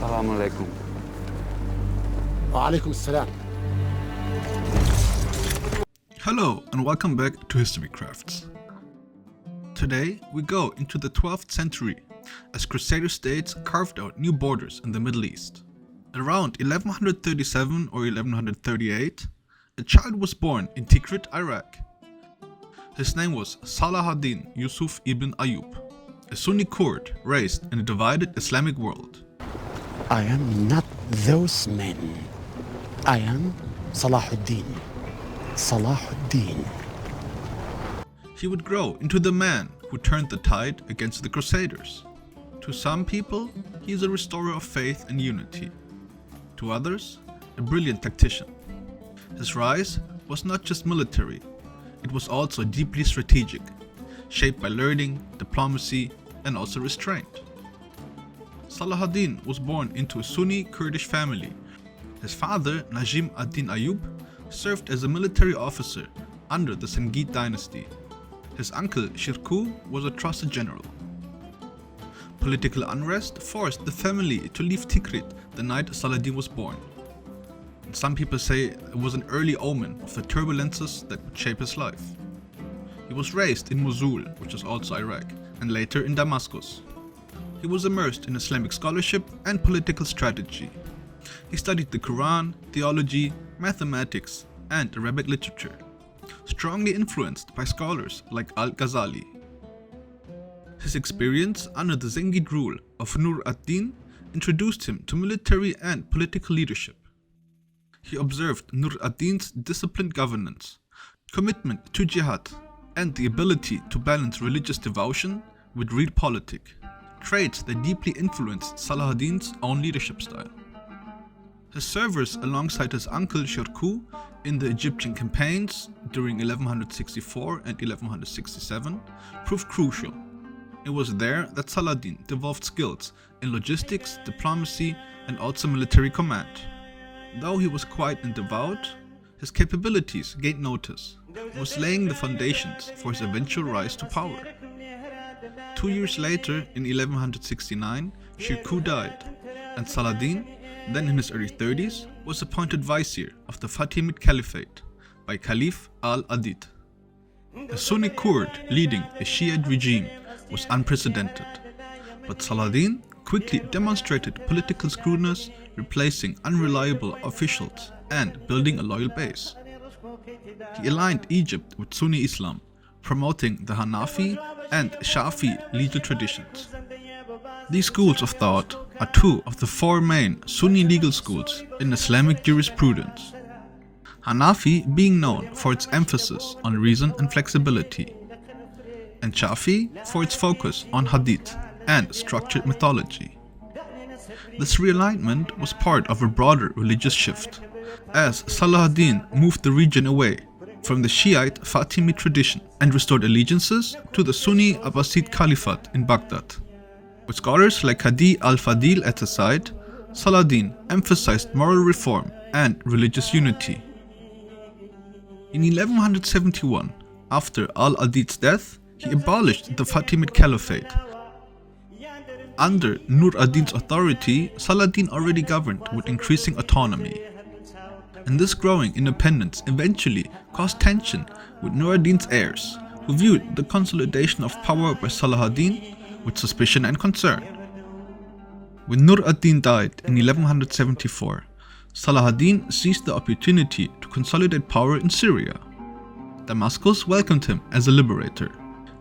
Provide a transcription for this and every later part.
Assalamu alaikum. Wa alaikum assalam. Hello and welcome back to HistoryCrafts. Today we go into the 12th century as Crusader states carved out new borders in the Middle East. Around 1137 or 1138, a child was born in Tikrit, Iraq. His name was Saladin Yusuf ibn Ayyub, a Sunni Kurd raised in a divided Islamic world. I am not those men. I am Salahuddin. Salahuddin. He would grow into the man who turned the tide against the Crusaders. To some people, he is a restorer of faith and unity. To others, a brilliant tactician. His rise was not just military, it was also deeply strategic, shaped by learning, diplomacy, and also restraint. Saladin was born into a Sunni Kurdish family. His father, Najim ad-Din Ayyub, served as a military officer under the Sangid dynasty. His uncle Shirkuh was a trusted general. Political unrest forced the family to leave Tikrit the night Saladin was born. And some people say it was an early omen of the turbulences that would shape his life. He was raised in Mosul, which is also Iraq, and later in Damascus. He was immersed in Islamic scholarship and political strategy. He studied the Quran, theology, mathematics, and Arabic literature, strongly influenced by scholars like Al-Ghazali. His experience under the Zengid rule of Nur ad-Din introduced him to military and political leadership. He observed Nur ad-Din's disciplined governance, commitment to jihad, and the ability to balance religious devotion with realpolitik, traits that deeply influenced Saladin's own leadership style. His service alongside his uncle Shirkuh in the Egyptian campaigns during 1164 and 1167 proved crucial. It was there that Saladin developed skills in logistics, diplomacy, and also military command. Though he was quiet and devout, his capabilities gained notice and was laying the foundations for his eventual rise to power. 2 years later, in 1169, Shirkuh died, and Saladin, then in his early 30s, was appointed vizier of the Fatimid Caliphate by Caliph al-Adid. A Sunni Kurd leading a Shiite regime was unprecedented, but Saladin quickly demonstrated political shrewdness, replacing unreliable officials and building a loyal base. He aligned Egypt with Sunni Islam, promoting the Hanafi and Shafi legal traditions. These schools of thought are two of the four main Sunni legal schools in Islamic jurisprudence. Hanafi being known for its emphasis on reason and flexibility, and Shafi for its focus on hadith and structured mythology. This realignment was part of a broader religious shift, as Saladin moved the region away from the Shiite Fatimid tradition and restored allegiances to the Sunni Abbasid Caliphate in Baghdad. With scholars like Hadi al-Fadil at his side, Saladin emphasized moral reform and religious unity. In 1171, after al-Adid's death, he abolished the Fatimid Caliphate. Under Nur ad-Din's authority, Saladin already governed with increasing autonomy. And this growing independence eventually caused tension with Nur ad-Din's heirs, who viewed the consolidation of power by Saladin with suspicion and concern. When Nur ad-Din died in 1174, Saladin seized the opportunity to consolidate power in Syria. Damascus welcomed him as a liberator.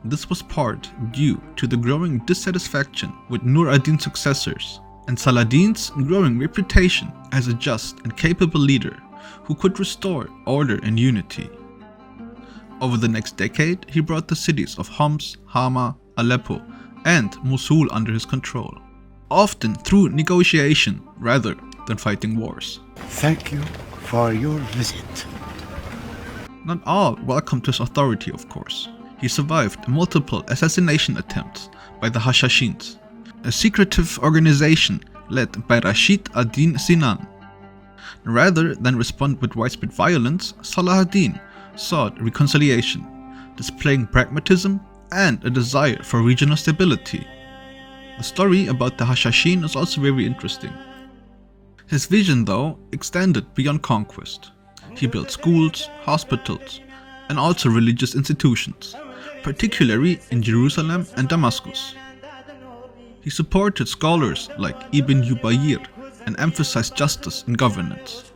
This was part due to the growing dissatisfaction with Nur ad-Din's successors and Saladin's growing reputation as a just and capable leader who could restore order and unity. Over the next decade, he brought the cities of Homs, Hama, Aleppo, and Mosul under his control, often through negotiation rather than fighting wars. Thank you for your visit. Not all welcomed his authority, of course. He survived multiple assassination attempts by the Hashashins, a secretive organization led by Rashid ad-Din Sinan. Rather than respond with widespread violence, Saladin sought reconciliation, displaying pragmatism and a desire for regional stability. The story about the Hashashin is also very interesting. His vision, though, extended beyond conquest. He built schools, hospitals, and also religious institutions, particularly in Jerusalem and Damascus. He supported scholars like Ibn Jubayr and emphasized justice in governance.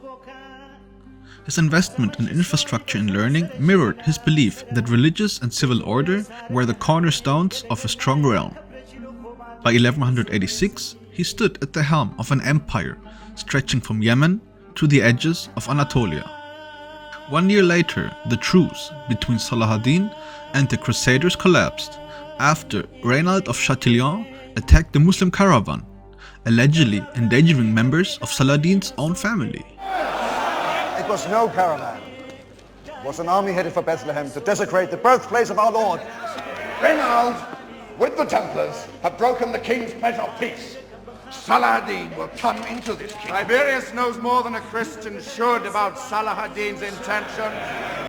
His investment in infrastructure and learning mirrored his belief that religious and civil order were the cornerstones of a strong realm. By 1186, he stood at the helm of an empire stretching from Yemen to the edges of Anatolia. 1 year later, the truce between Saladin and the Crusaders collapsed after Reynald of Chatillon attacked the Muslim caravan, allegedly endangering members of Saladin's own family. It was no caravan. It was an army headed for Bethlehem to desecrate the birthplace of our Lord. Reynald, with the Templars, have broken the king's pledge of peace. Saladin will come into this kingdom. Tiberius knows more than a Christian should about Saladin's intentions.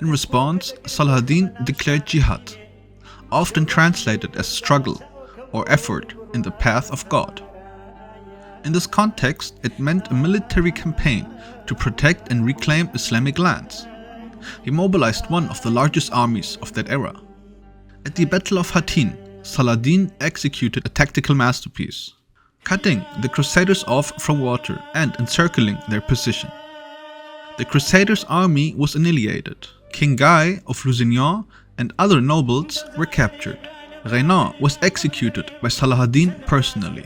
In response, Saladin declared jihad, often translated as struggle or effort in the path of God. In this context, it meant a military campaign to protect and reclaim Islamic lands. He mobilized one of the largest armies of that era. At the Battle of Hattin, Saladin executed a tactical masterpiece, cutting the Crusaders off from water and encircling their position. The Crusaders' army was annihilated. King Guy of Lusignan and other nobles were captured. Renan was executed by Saladin personally,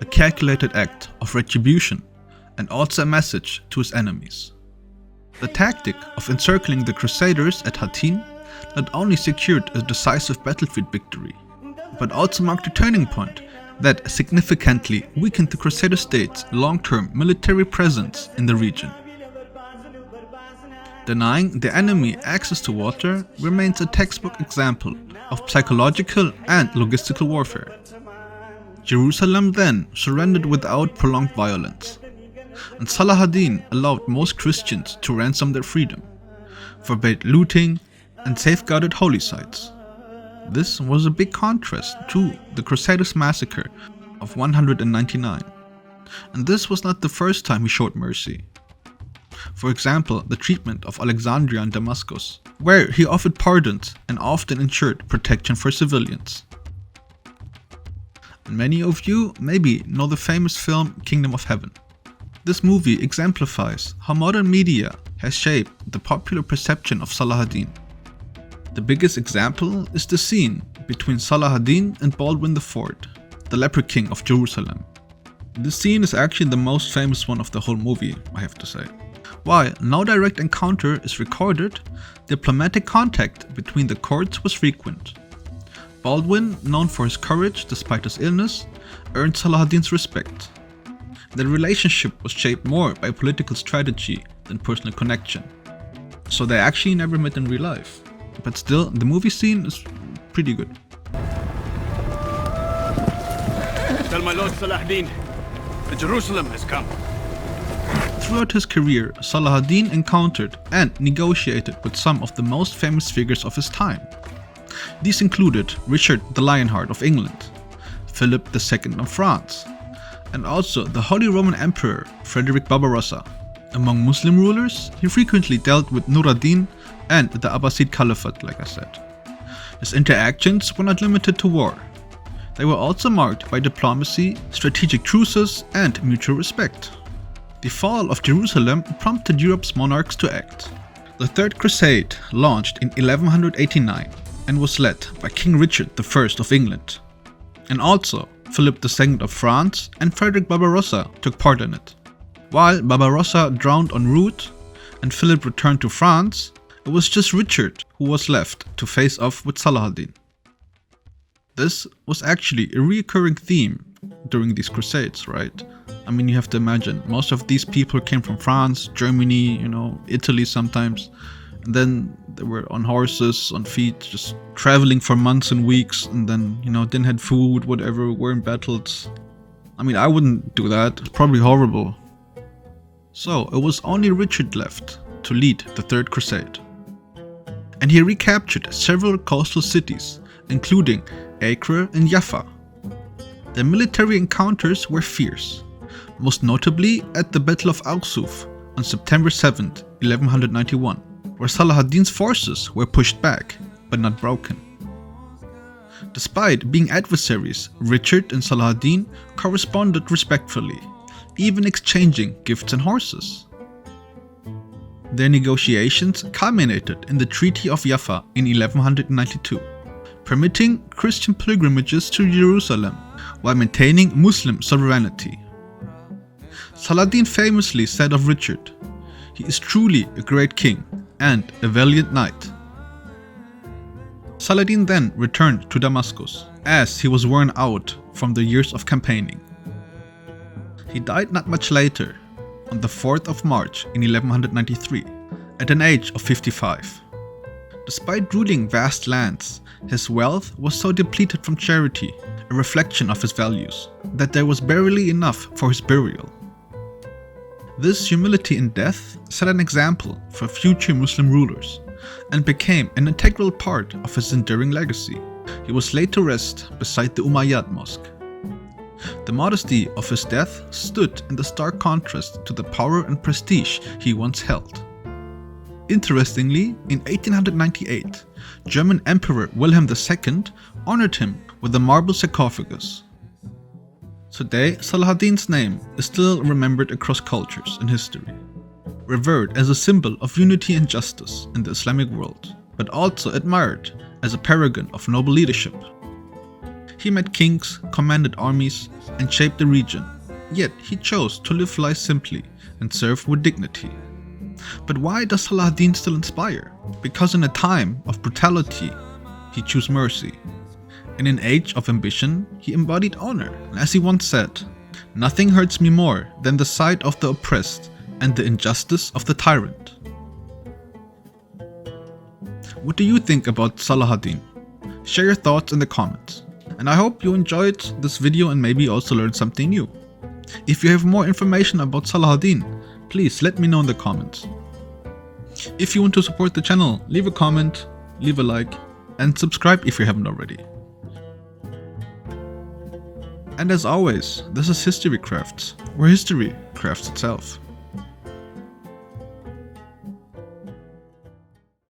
a calculated act of retribution and also a message to his enemies. The tactic of encircling the Crusaders at Hattin not only secured a decisive battlefield victory, but also marked a turning point that significantly weakened the Crusader state's long-term military presence in the region. Denying the enemy access to water remains a textbook example of psychological and logistical warfare. Jerusalem then surrendered without prolonged violence, and Saladin allowed most Christians to ransom their freedom, forbade looting, and safeguarded holy sites. This was a big contrast to the Crusaders' massacre of 199, and this was not the first time he showed mercy. For example, the treatment of Alexandria and Damascus, where he offered pardons and often ensured protection for civilians. And many of you maybe know the famous film Kingdom of Heaven. This movie exemplifies how modern media has shaped the popular perception of Saladin. The biggest example is the scene between Saladin and Baldwin IV, the leper king of Jerusalem. This scene is actually the most famous one of the whole movie, I have to say. While no direct encounter is recorded, diplomatic contact between the courts was frequent. Baldwin, known for his courage despite his illness, earned Saladin's respect. Their relationship was shaped more by political strategy than personal connection, so they actually never met in real life. But still, the movie scene is pretty good. Tell my lord Saladin, Jerusalem has come. Throughout his career, Saladin encountered and negotiated with some of the most famous figures of his time. These included Richard the Lionheart of England, Philip II of France, and also the Holy Roman Emperor Frederick Barbarossa. Among Muslim rulers, he frequently dealt with Nur ad-Din and the Abbasid Caliphate, like I said. His interactions were not limited to war. They were also marked by diplomacy, strategic truces, and mutual respect. The fall of Jerusalem prompted Europe's monarchs to act. The Third Crusade launched in 1189 and was led by King Richard I of England. And also, Philip II of France and Frederick Barbarossa took part in it. While Barbarossa drowned en route and Philip returned to France, it was just Richard who was left to face off with Saladin. This was actually a recurring theme during these crusades, right? I mean, you have to imagine, most of these people came from France, Germany, Italy sometimes. And then they were on horses, on feet, just traveling for months and weeks, and then, didn't have food, whatever, were in battles. I mean, I wouldn't do that. It's probably horrible. So, it was only Richard left to lead the Third Crusade. And he recaptured several coastal cities, including Acre and Jaffa. The military encounters were fierce, most notably at the Battle of Al-Suf on September 7, 1191, where Saladin's forces were pushed back, but not broken. Despite being adversaries, Richard and Saladin corresponded respectfully, even exchanging gifts and horses. Their negotiations culminated in the Treaty of Jaffa in 1192, permitting Christian pilgrimages to Jerusalem while maintaining Muslim sovereignty. Saladin famously said of Richard, "He is truly a great king and a valiant knight." Saladin then returned to Damascus, as he was worn out from the years of campaigning. He died not much later, on the 4th of March in 1193, at an age of 55. Despite ruling vast lands, his wealth was so depleted from charity, a reflection of his values, that there was barely enough for his burial. This humility in death set an example for future Muslim rulers, and became an integral part of his enduring legacy. He was laid to rest beside the Umayyad Mosque. The modesty of his death stood in the stark contrast to the power and prestige he once held. Interestingly, in 1898, German Emperor Wilhelm II honored him with a marble sarcophagus. Today, Saladin's name is still remembered across cultures and history, revered as a symbol of unity and justice in the Islamic world, but also admired as a paragon of noble leadership. He met kings, commanded armies, and shaped the region, yet he chose to live life simply and serve with dignity. But why does Saladin still inspire? Because in a time of brutality, he chose mercy. In an age of ambition, he embodied honor, and as he once said, "Nothing hurts me more than the sight of the oppressed and the injustice of the tyrant." What do you think about Saladin? Share your thoughts in the comments. And I hope you enjoyed this video and maybe also learned something new. If you have more information about Saladin, please let me know in the comments. If you want to support the channel, leave a comment, leave a like, and subscribe if you haven't already. And as always, this is HistoryCrafts, where history crafts itself.